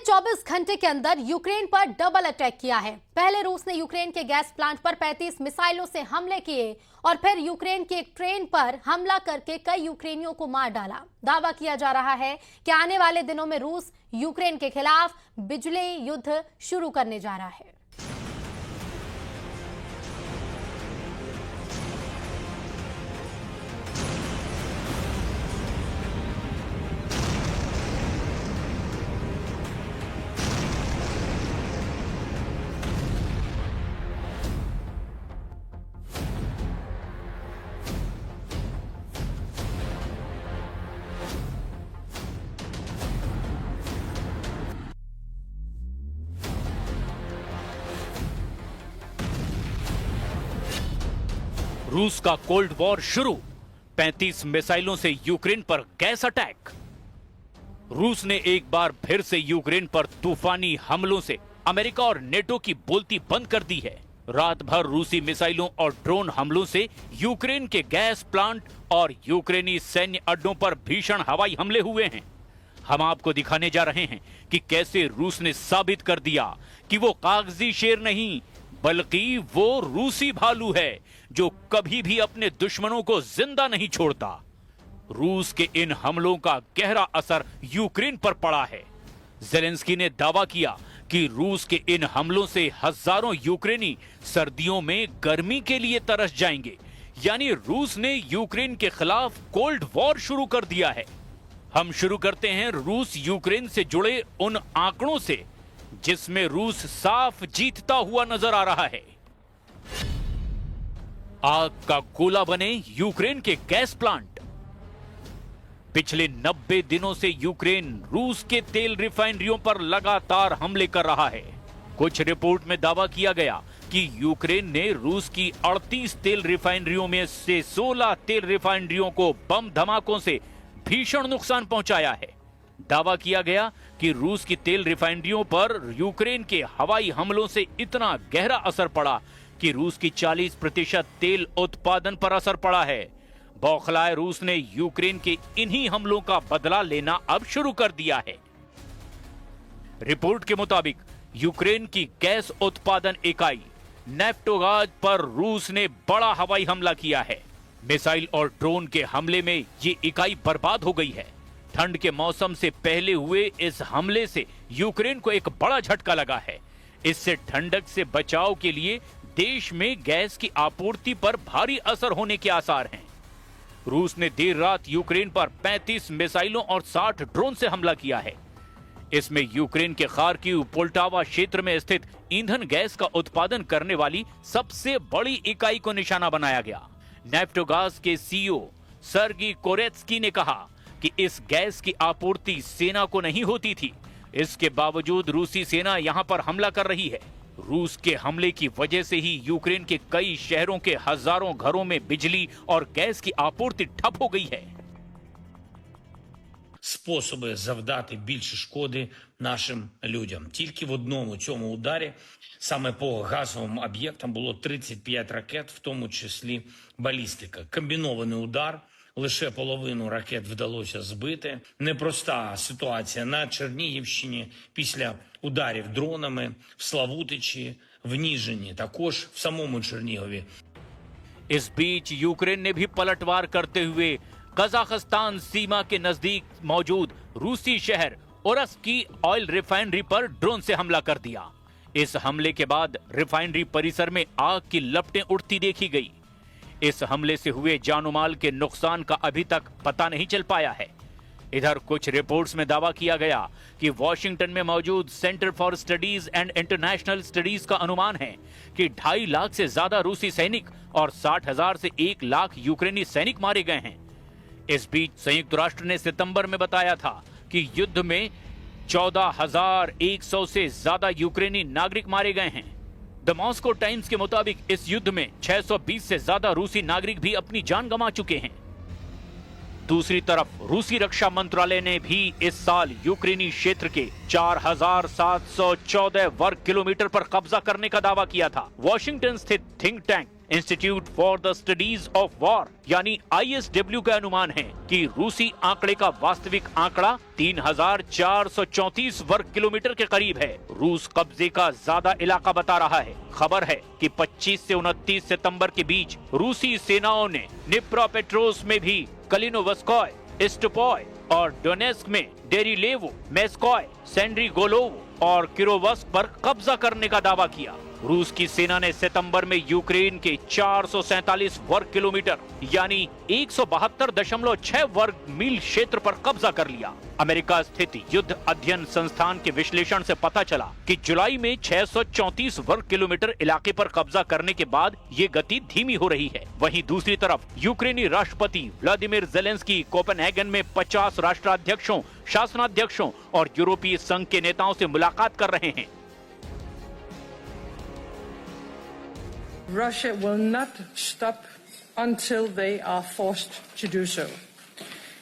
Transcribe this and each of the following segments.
24 घंटे के अंदर यूक्रेन पर डबल अटैक किया है। पहले रूस ने यूक्रेन के गैस प्लांट पर 35 मिसाइलों से हमले किए और फिर यूक्रेन की एक ट्रेन पर हमला करके कई यूक्रेनियों को मार डाला। दावा किया जा रहा है कि आने वाले दिनों में रूस यूक्रेन के खिलाफ बिजली युद्ध शुरू करने जा रहा है। रूस का कोल्ड वॉर शुरू, 35 मिसाइलों से यूक्रेन पर गैस अटैक। रूस ने एक बार फिर से यूक्रेन पर तूफानी हमलों से अमेरिका और नेटो की बोलती बंद कर दी है। रात भर रूसी मिसाइलों और ड्रोन हमलों से यूक्रेन के गैस प्लांट और यूक्रेनी सैन्य अड्डों पर भीषण हवाई हमले हुए हैं। हम आपको दिखाने जा रहे हैं कि कैसे रूस ने साबित कर दिया कि वो कागजी शेर नहीं बल्कि वो रूसी भालू है जो कभी भी अपने दुश्मनों को जिंदा नहीं छोड़ता। रूस के इन हमलों का गहरा असर यूक्रेन पर पड़ा है। ज़ेलेंस्की ने दावा किया कि रूस के इन हमलों से हजारों यूक्रेनी सर्दियों में गर्मी के लिए तरस जाएंगे। यानी रूस ने यूक्रेन के खिलाफ कोल्ड वॉर शुरू कर दिया है। हम शुरू करते हैं रूस यूक्रेन से जुड़े उन आंकड़ों से जिसमें रूस साफ जीतता हुआ नजर आ रहा है। आग का गोला बने यूक्रेन के गैस प्लांट। पिछले 90 दिनों से यूक्रेन रूस के तेल रिफाइनरियों पर लगातार हमले कर रहा है। कुछ रिपोर्ट में दावा किया गया कि यूक्रेन ने रूस की 38 तेल रिफाइनरियों में से 16 तेल रिफाइनरियों को बम धमाकों से भीषण नुकसान पहुंचाया है। दावा किया गया कि रूस की तेल रिफाइनरियों पर यूक्रेन के हवाई हमलों से इतना गहरा असर पड़ा कि रूस की 40% तेल उत्पादन पर असर पड़ा है। बौखलाए रूस ने यूक्रेन के इन्हीं हमलों का बदला लेना अब शुरू कर दिया है। रिपोर्ट के मुताबिक यूक्रेन की गैस उत्पादन इकाई नेफ्टोगाज पर रूस ने बड़ा हवाई हमला किया है। मिसाइल और ड्रोन के हमले में ये इकाई बर्बाद हो गई है। ठंड के मौसम से पहले हुए इस हमले से यूक्रेन को एक बड़ा झटका लगा है। इससे ठंडक से बचाव के लिए देश में गैस की आपूर्ति पर भारी असर होने के आसार हैं। रूस ने देर रात यूक्रेन पर 35 मिसाइलों और 60 ड्रोन से हमला किया है। इसमें यूक्रेन के खार्किव पोल्टावा क्षेत्र में स्थित ईंधन गैस का उत्पादन करने वाली सबसे बड़ी इकाई को निशाना बनाया गया। नेफ्टोगाज के सीईओ सर्गी कोरेत्स्की ने कहा कि इस गैस की आपूर्ति सेना को नहीं होती थी। इसके बावजूद रूसी सेना यहां पर हमला कर रही है। रूस के हमले की वजह से ही यूक्रेन के कई शहरों के हजारों घरों में बिजली और गैस की आपूर्ति ठप हो गई है। Способи завдати більше шкоди нашим людям. Тільки в одному цьому ударі, саме по газовим об'єктам, було 35 ракет, в тому числі балістика. Комбінований удар, лише половину ракет вдалося збити. Непроста ситуація на Чернігівщині після ударів дронами, в Славутичі, в Ніжині, також в самому Чернігові. इस बीच यूक्रेन ने भी पलटवार करते हुए कजाकिस्तान सीमा के नजदीक मौजूद रूसी शहर ओरस्क की ऑयल रिफाइनरी पर ड्रोन से हमला कर दिया। इस हमले के बाद रिफाइनरी परिसर में आग की लपटें उठती देखी गई। इस हमले से हुए जानमाल के नुकसान का अभी तक पता नहीं चल पाया है। इधर कुछ रिपोर्ट्स में दावा किया गया कि वॉशिंगटन में मौजूद centre for studies and international studies का अनुमान है कि 2.5 लाख से ज्यादा रूसी सैनिक और 60,000 से 1 लाख यूक्रेनी सैनिक मारे गए हैं। इस बीच संयुक्त राष्ट्र ने सितंबर में बताया था कि युद्ध में 14,100 से ज्यादा यूक्रेनी नागरिक मारे गए हैं। द मॉस्को टाइम्स के मुताबिक इस युद्ध में 620 से ज्यादा रूसी नागरिक भी अपनी जान गंवा चुके हैं। दूसरी तरफ रूसी रक्षा मंत्रालय ने भी इस साल यूक्रेनी क्षेत्र के 4,714 वर्ग किलोमीटर पर कब्जा करने का दावा किया था। वॉशिंगटन स्थित think tank institute for the studies of war यानी ISW का अनुमान है कि रूसी आंकड़े का वास्तविक आंकड़ा 3434 वर्ग किलोमीटर के करीब है। रूस कब्जे का ज्यादा इलाका बता रहा है। खबर है कि 25 से 29 सितंबर के बीच रूसी सेनाओं ने निप्रोपेट्रोव्स्क में भी कलिनोवस्कोय, स्टुपोय और डोनेस्क में डेरिलेवो, मेस्कोय, सेंड्रीगोलोव और किरोवस्क पर कब्जा करने का दावा किया। रूस की सेना ने सितंबर में यूक्रेन के 447 वर्ग किलोमीटर यानी 172.6 वर्ग मील क्षेत्र पर कब्जा कर लिया। अमेरिका स्थित युद्ध अध्ययन संस्थान के विश्लेषण से पता चला कि जुलाई में 634 वर्ग किलोमीटर इलाके पर कब्जा करने के बाद ये गति धीमी हो रही है। वहीं दूसरी तरफ यूक्रेनी राष्ट्रपति व्लादिमीर ज़ेलेंस्की कोपेनहेगन में 50 राष्ट्राध्यक्षों, शासनाध्यक्षों और यूरोपीय संघ के नेताओं से मुलाकात कर रहे हैं। Russia will not stop until they are forced to do so.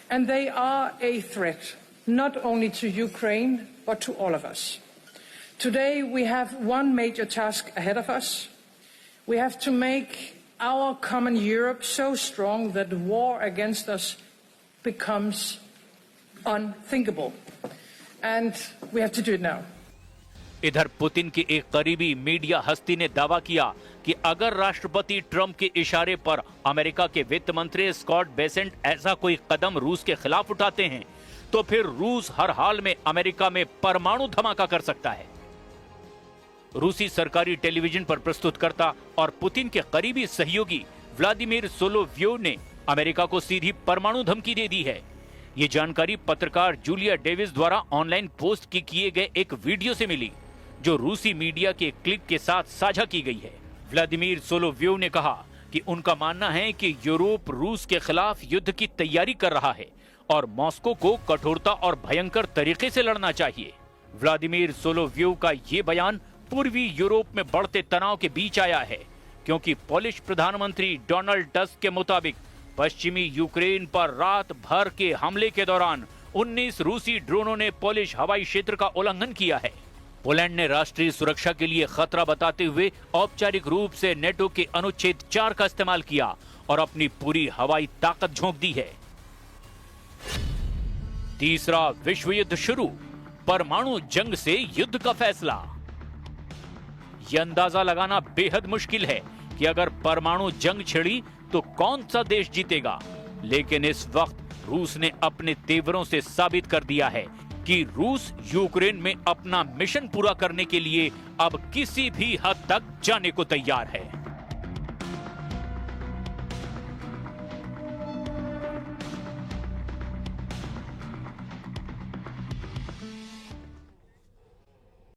And they are a threat, not only to Ukraine, but to all of us. Today we have one major task ahead of us. We have to make our common Europe so strong that war against us becomes unthinkable. And we have to do it now. इधर Putin की एक करीबी media हस्ती ने दावा किया कि अगर राष्ट्रपति ट्रंप के इशारे पर अमेरिका के वित्त मंत्री स्कॉट बेसेंट ऐसा कोई कदम रूस के खिलाफ उठाते हैं तो फिर रूस हर हाल में अमेरिका में परमाणु धमाका कर सकता है। रूसी सरकारी टेलीविजन पर प्रस्तुतकर्ता और पुतिन के करीबी सहयोगी व्लादिमीर सोलोव्योव ने अमेरिका को सीधी परमाणु धमकी दे दी है। ये जानकारी पत्रकार जूलिया डेविस द्वारा ऑनलाइन पोस्ट किए गए एक वीडियो से मिली, जो रूसी मीडिया के क्लिप के साथ साझा की गई है। व्लादिमीर सोलोव्योव ने कहा कि उनका मानना है कि यूरोप रूस के खिलाफ युद्ध की तैयारी कर रहा है और मॉस्को को कठोरता और भयंकर तरीके से लड़ना चाहिए। व्लादिमीर सोलोव्योव का ये बयान पूर्वी यूरोप में बढ़ते तनाव के बीच आया है, क्योंकि पोलिश प्रधानमंत्री डोनाल्ड टस्क के मुताबिक पश्चिमी यूक्रेन पर रात भर के हमले के दौरान 19 रूसी ड्रोनों ने पोलिश हवाई क्षेत्र का उल्लंघन किया है। पोलैंड ने राष्ट्रीय सुरक्षा के लिए खतरा बताते हुए औपचारिक रूप से नेटो के अनुच्छेद 4 का इस्तेमाल किया और अपनी पूरी हवाई ताकत झोंक दी है। तीसरा विश्व युद्ध शुरू, परमाणु जंग से युद्ध का फैसला। यह अंदाजा लगाना बेहद मुश्किल है कि अगर परमाणु जंग छिड़ी तो कौन सा देश जीतेगा, लेकिन इस वक्त रूस ने अपने तेवरों से साबित कर दिया है कि रूस यूक्रेन में अपना मिशन पूरा करने के लिए अब किसी भी हद तक जाने को तैयार है।